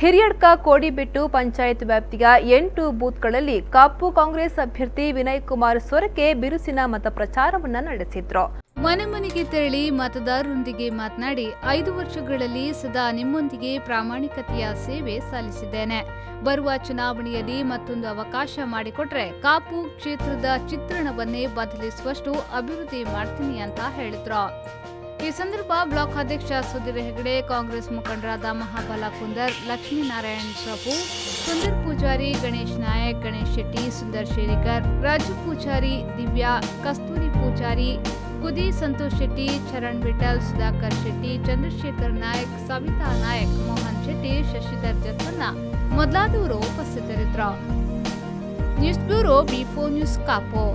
ಹಿರಿಯಡ್ಕ ಕೋಡಿಬೆಟ್ಟು ಪಂಚಾಯತ್ ವ್ಯಾಪ್ತಿಯ 8 ಬೂತ್ಗಳಲ್ಲಿ ಕಾಪು ಕಾಂಗ್ರೆಸ್ ಅಭ್ಯರ್ಥಿ ವಿನಯ್ ಕುಮಾರ್ ಸೊರಕೆ ಬಿರುಸಿನ ಮತ ಪ್ರಚಾರವನ್ನು ನಡೆಸಿದ್ರು. ಮನೆ ಮನೆಗೆ ತೆರಳಿ ಮತದಾರರೊಂದಿಗೆ ಮಾತನಾಡಿ 5 ವರ್ಷಗಳಲ್ಲಿ ಸದಾ ನಿಮ್ಮೊಂದಿಗೆ ಪ್ರಾಮಾಣಿಕತೆಯ ಸೇವೆ ಸಲ್ಲಿಸಿದ್ದೇನೆ. ಬರುವ ಚುನಾವಣೆಯಲ್ಲಿ ಮತ್ತೊಂದು ಅವಕಾಶ ಮಾಡಿಕೊಟ್ರೆ ಕಾಪು ಕ್ಷೇತ್ರದ ಚಿತ್ರಣವನ್ನೇ ಬದಲಿಸುವಷ್ಟು ಅಭಿವೃದ್ಧಿ ಮಾಡ್ತೀನಿ ಅಂತ ಹೇಳಿದ್ರು. ಈ ಸಂದರ್ಭ ಬ್ಲಾಕ್ ಅಧ್ಯಕ್ಷ ಸುಧೀರ್ ಹೆಗಡೆ, ಕಾಂಗ್ರೆಸ್ ಮುಖಂಡರಾದ ಮಹಾಬಲ ಕುಂದರ್, ಲಕ್ಷ್ಮೀನಾರಾಯಣ್ ಪ್ರಭು, ಸುಂದರ್ ಪೂಜಾರಿ, ಗಣೇಶ್ ನಾಯಕ್, ಗಣೇಶ್ ಶೆಟ್ಟಿ, ಸುಂದರ್ ಶೇರಿಕರ್, ರಾಜು ಪೂಜಾರಿ, ದಿವ್ಯಾ, ಕಸ್ತೂರಿ ಪೂಜಾರಿ, ಕುದಿ ಸಂತೋಷ್ ಶೆಟ್ಟಿ, ಚರಣ್ ವಿಠಲ್, ಸುಧಾಕರ್ ಶೆಟ್ಟಿ, ಚಂದ್ರಶೇಖರ್ ನಾಯಕ್, ಸವಿತಾ ನಾಯಕ್, ಮೋಹನ್ ಶೆಟ್ಟಿ, ಶಶಿಧರ್ ಜತ್ವನ್ನ ಮೊದಲಾದವರು ಉಪಸ್ಥಿತರಿದ್ದರು. News bureau B4 news Kapu.